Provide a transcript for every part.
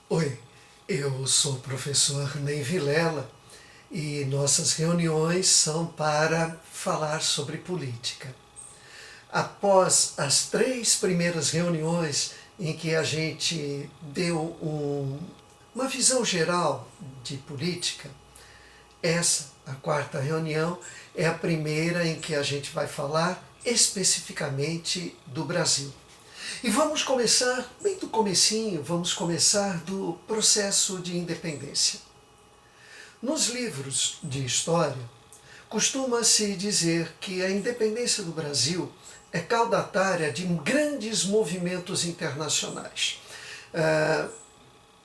Oi, eu sou o professor Ney Vilela e nossas reuniões são para falar sobre política. Após as 3 primeiras reuniões em que a gente deu uma visão geral de política, essa, a 4ª reunião, é a primeira em que a gente vai falar especificamente do Brasil. E vamos começar bem do comecinho, vamos começar do processo de independência. Nos livros de história, costuma-se dizer que a independência do Brasil é caudatária de grandes movimentos internacionais.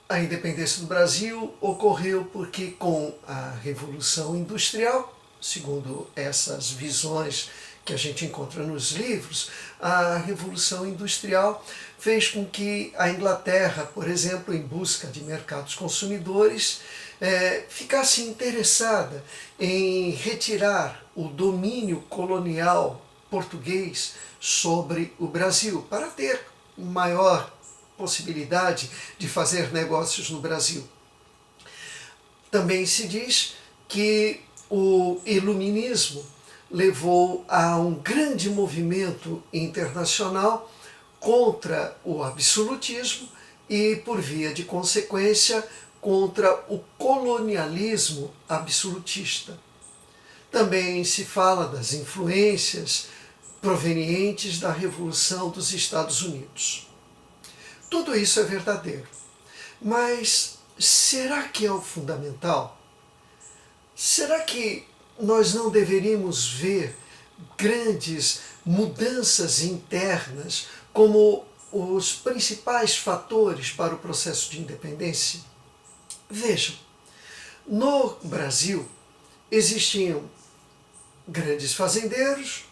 A independência do Brasil ocorreu porque, com a Revolução Industrial, segundo essas visões que a gente encontra nos livros, a Revolução Industrial fez com que a Inglaterra, por exemplo, em busca de mercados consumidores, ficasse interessada em retirar o domínio colonial português sobre o Brasil, para ter maior possibilidade de fazer negócios no Brasil. Também se diz que o iluminismo levou a um grande movimento internacional contra o absolutismo e, por via de consequência, contra o colonialismo absolutista. Também se fala das influências provenientes da Revolução dos Estados Unidos. Tudo isso é verdadeiro, mas será que é o fundamental? Será que nós não deveríamos ver grandes mudanças internas como os principais fatores para o processo de independência? Vejam, no Brasil existiam grandes fazendeiros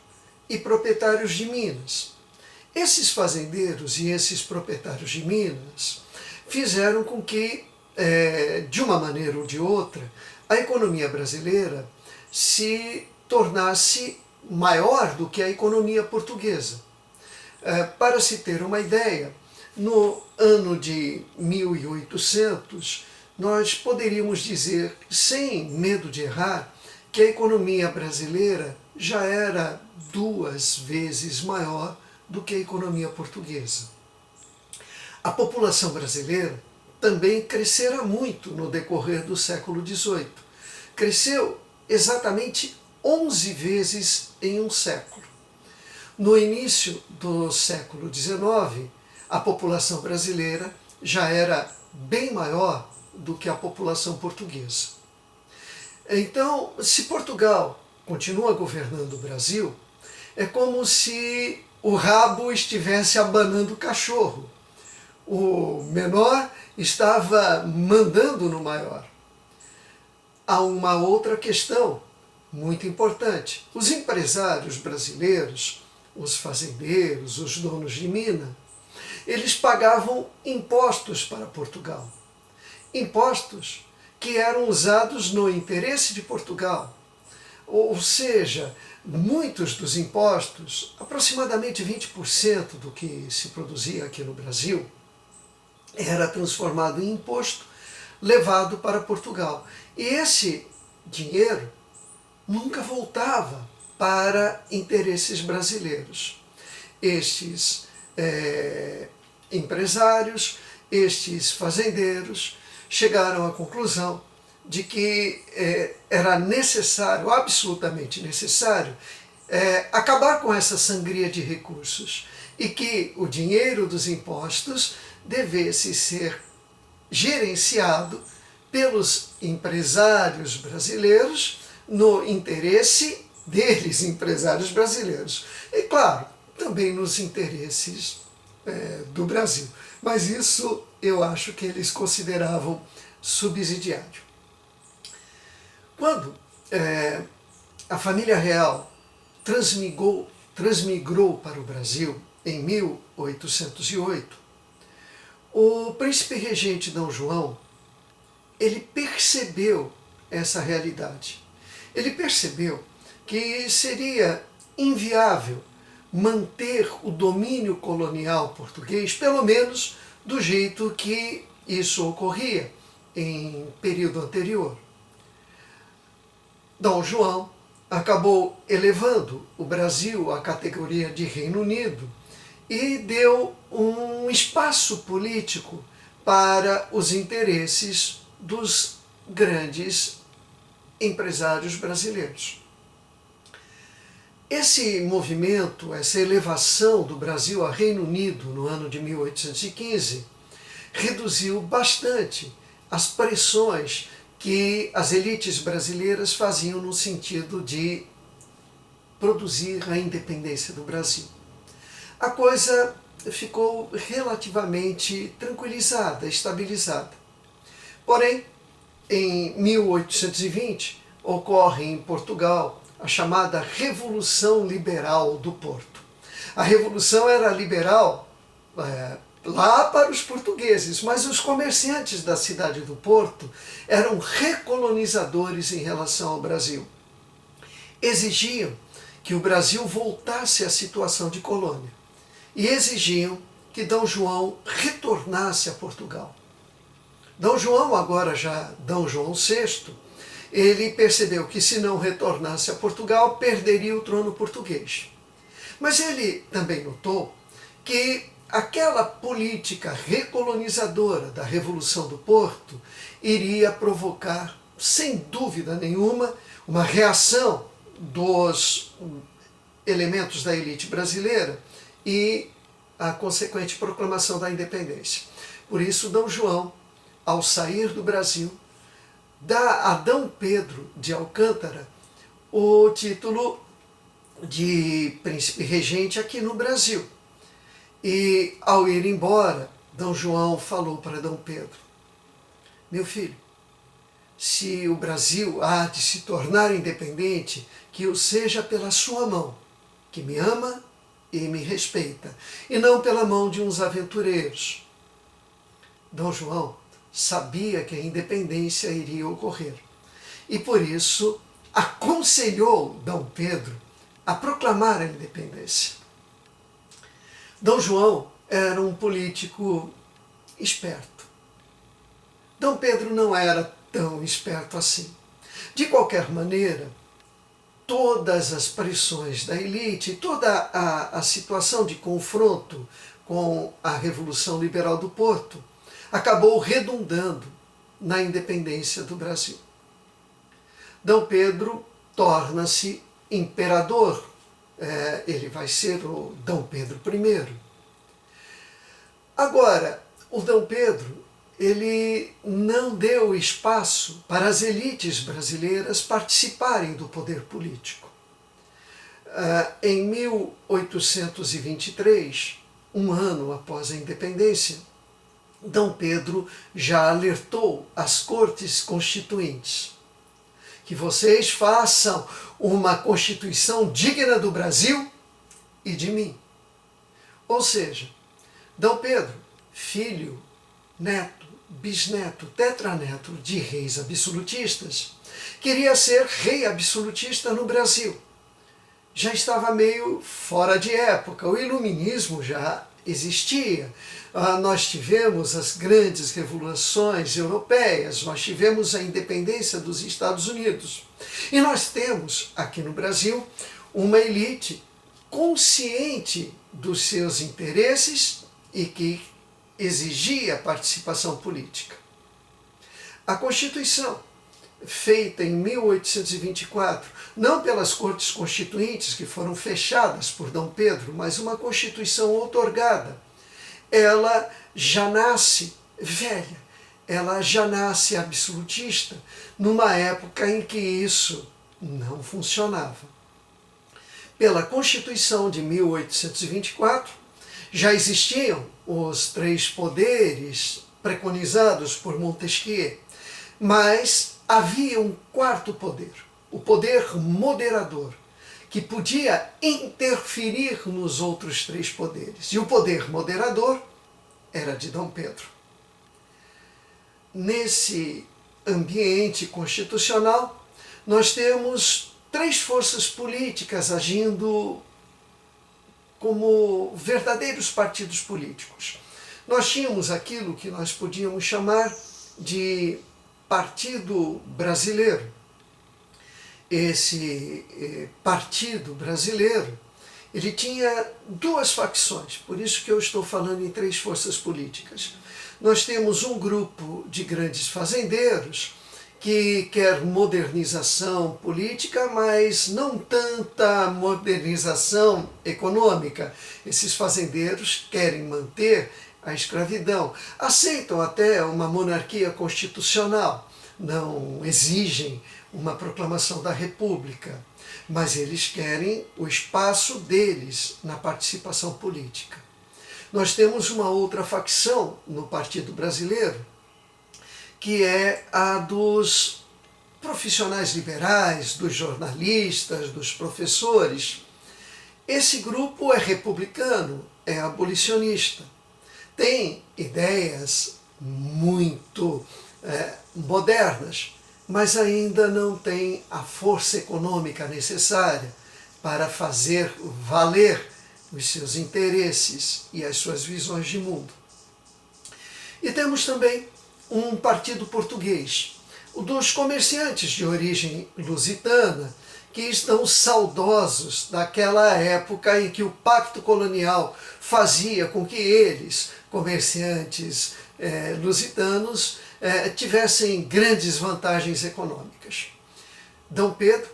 e proprietários de minas. Esses fazendeiros e esses proprietários de minas fizeram com que, de uma maneira ou de outra, a economia brasileira se tornasse maior do que a economia portuguesa. Para se ter uma ideia, no ano de 1800, nós poderíamos dizer, sem medo de errar, que a economia brasileira já era 2 vezes maior do que a economia portuguesa. A população brasileira também crescera muito no decorrer do século XVIII. Cresceu exatamente 11 vezes em um século. No início do século XIX, a população brasileira já era bem maior do que a população portuguesa. Então, se Portugal continua governando o Brasil, é como se o rabo estivesse abanando o cachorro. O menor estava mandando no maior. Há uma outra questão muito importante. Os empresários brasileiros, os fazendeiros, os donos de mina, eles pagavam impostos para Portugal. Impostos que eram usados no interesse de Portugal. Ou seja, muitos dos impostos, aproximadamente 20% do que se produzia aqui no Brasil, era transformado em imposto, levado para Portugal. E esse dinheiro nunca voltava para interesses brasileiros. Estes empresários, estes fazendeiros, chegaram à conclusão de que era necessário, absolutamente necessário, acabar com essa sangria de recursos e que o dinheiro dos impostos devesse ser gerenciado pelos empresários brasileiros no interesse deles, empresários brasileiros. E, claro, também nos interesses do Brasil. Mas isso eu acho que eles consideravam subsidiário. Quando a família real transmigrou para o Brasil em 1808, o príncipe regente D. João, ele percebeu essa realidade. Ele percebeu que seria inviável manter o domínio colonial português, pelo menos do jeito que isso ocorria em período anterior. Dom João acabou elevando o Brasil à categoria de Reino Unido e deu um espaço político para os interesses dos grandes empresários brasileiros. Esse movimento, essa elevação do Brasil a Reino Unido no ano de 1815, reduziu bastante as pressões que as elites brasileiras faziam no sentido de produzir a independência do Brasil. A coisa ficou relativamente tranquilizada, estabilizada. Porém, em 1820, ocorre em Portugal a chamada Revolução Liberal do Porto. A Revolução era liberal lá para os portugueses, mas os comerciantes da cidade do Porto eram recolonizadores em relação ao Brasil. Exigiam que o Brasil voltasse à situação de colônia e exigiam que Dom João retornasse a Portugal. Dom João, agora já Dom João VI, ele percebeu que se não retornasse a Portugal, perderia o trono português. Mas ele também notou que aquela política recolonizadora da Revolução do Porto iria provocar, sem dúvida nenhuma, uma reação dos elementos da elite brasileira e a consequente proclamação da independência. Por isso, Dom João, ao sair do Brasil, dá a D. Pedro de Alcântara o título de príncipe regente aqui no Brasil. E ao ir embora, D. João falou para D. Pedro: meu filho, se o Brasil há de se tornar independente, que o seja pela sua mão, que me ama e me respeita, e não pela mão de uns aventureiros. D. João sabia que a independência iria ocorrer e por isso aconselhou D. Pedro a proclamar a independência. D. João era um político esperto. D. Pedro não era tão esperto assim. De qualquer maneira, todas as pressões da elite, toda a situação de confronto com a Revolução Liberal do Porto acabou redundando na independência do Brasil. D. Pedro torna-se imperador. Ele vai ser o D. Pedro I. Agora, o D. Pedro, ele não deu espaço para as elites brasileiras participarem do poder político. Em 1823, um ano após a independência, D. Pedro já alertou as cortes constituintes que vocês façam uma constituição digna do Brasil e de mim. Ou seja, D. Pedro, filho, neto, bisneto, tetraneto de reis absolutistas, queria ser rei absolutista no Brasil. Já estava meio fora de época, o iluminismo já existia. Nós tivemos as grandes revoluções europeias, nós tivemos a independência dos Estados Unidos. E nós temos, aqui no Brasil, uma elite consciente dos seus interesses e que exigia participação política. A Constituição, feita em 1824, não pelas cortes constituintes que foram fechadas por D. Pedro, mas uma Constituição outorgada, ela já nasce velha, ela já nasce absolutista, numa época em que isso não funcionava. Pela Constituição de 1824, já existiam os três poderes preconizados por Montesquieu, mas havia um quarto poder, o poder moderador, que podia interferir nos outros três poderes. E o poder moderador era de D. Pedro. Nesse ambiente constitucional, nós temos três forças políticas agindo como verdadeiros partidos políticos. Nós tínhamos aquilo que nós podíamos chamar de Partido Brasileiro. Esse Partido Brasileiro, ele tinha duas facções, por isso que eu estou falando em três forças políticas. Nós temos um grupo de grandes fazendeiros que quer modernização política, mas não tanta modernização econômica. Esses fazendeiros querem manter a escravidão, aceitam até uma monarquia constitucional, não exigem uma proclamação da República, mas eles querem o espaço deles na participação política. Nós temos uma outra facção no Partido Brasileiro, que é a dos profissionais liberais, dos jornalistas, dos professores. Esse grupo é republicano, é abolicionista, tem ideias muito modernas, mas ainda não tem a força econômica necessária para fazer valer os seus interesses e as suas visões de mundo. E temos também um partido português, o dos comerciantes de origem lusitana, que estão saudosos daquela época em que o pacto colonial fazia com que eles, comerciantes lusitanos, tivessem grandes vantagens econômicas. D. Pedro,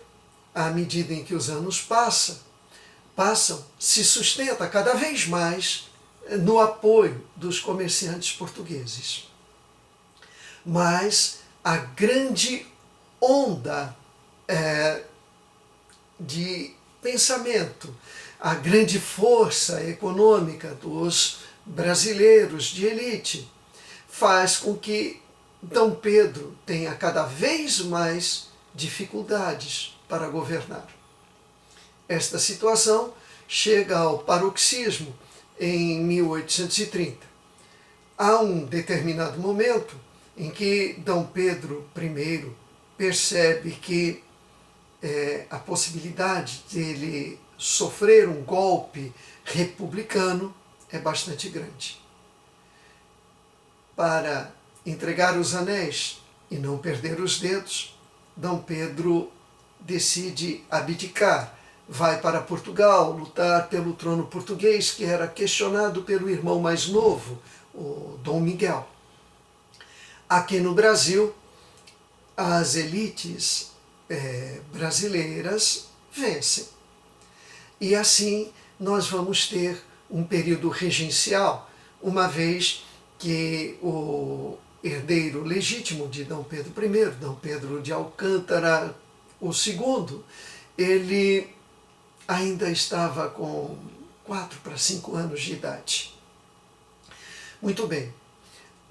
à medida em que os anos passam, se sustenta cada vez mais no apoio dos comerciantes portugueses. Mas a grande onda de pensamento, a grande força econômica dos brasileiros de elite faz com que D. Pedro tenha cada vez mais dificuldades para governar. Esta situação chega ao paroxismo em 1830. Há um determinado momento em que D. Pedro I percebe que a possibilidade dele sofrer um golpe republicano é bastante grande. Para entregar os anéis e não perder os dedos, D. Pedro decide abdicar, vai para Portugal lutar pelo trono português, que era questionado pelo irmão mais novo, o Dom Miguel. Aqui no Brasil, as elites brasileiras vencem. E assim nós vamos ter um período regencial, uma vez que o herdeiro legítimo de D. Pedro I, D. Pedro de Alcântara II, ele ainda estava com 4 para 5 anos de idade. Muito bem,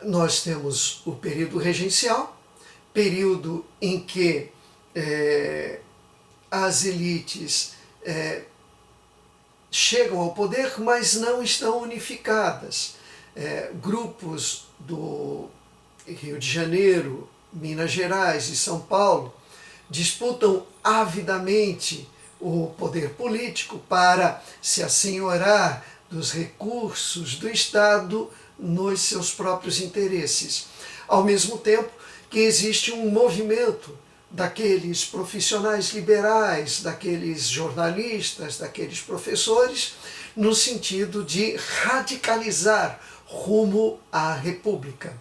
nós temos o período regencial, período em que as elites chegam ao poder, mas não estão unificadas. Grupos do Rio de Janeiro, Minas Gerais e São Paulo disputam avidamente o poder político para se assenhorar dos recursos do Estado nos seus próprios interesses. Ao mesmo tempo que existe um movimento daqueles profissionais liberais, daqueles jornalistas, daqueles professores, no sentido de radicalizar rumo à República.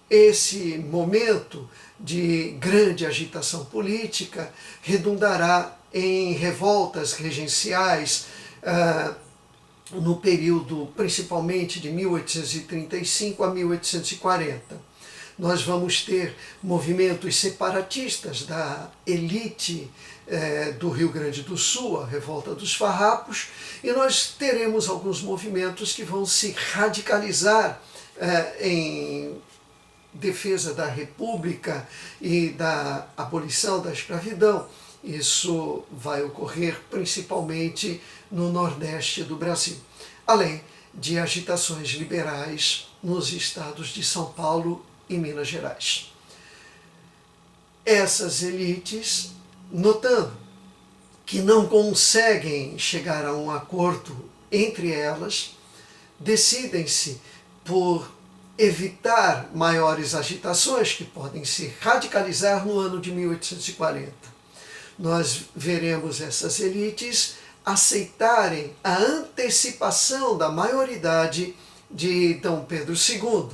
Esse momento de grande agitação política redundará em revoltas regenciais no período principalmente de 1835 a 1840. Nós vamos ter movimentos separatistas da elite do Rio Grande do Sul, a Revolta dos Farrapos, e nós teremos alguns movimentos que vão se radicalizar em defesa da República e da abolição da escravidão. Isso vai ocorrer principalmente no Nordeste do Brasil, além de agitações liberais nos estados de São Paulo e Minas Gerais. Essas elites, notando que não conseguem chegar a um acordo entre elas, decidem-se por evitar maiores agitações que podem se radicalizar no ano de 1840. Nós veremos essas elites aceitarem a antecipação da maioridade de Dom Pedro II.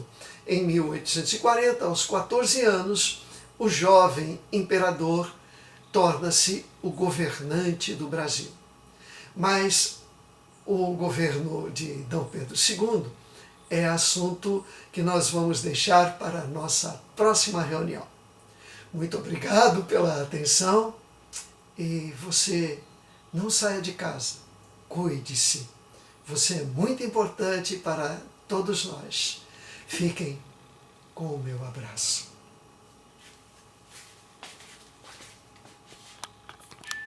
Em 1840, aos 14 anos, o jovem imperador torna-se o governante do Brasil. Mas o governo de Dom Pedro II é assunto que nós vamos deixar para a nossa próxima reunião. Muito obrigado pela atenção e você não saia de casa, cuide-se. Você é muito importante para todos nós. Fiquem com o meu abraço.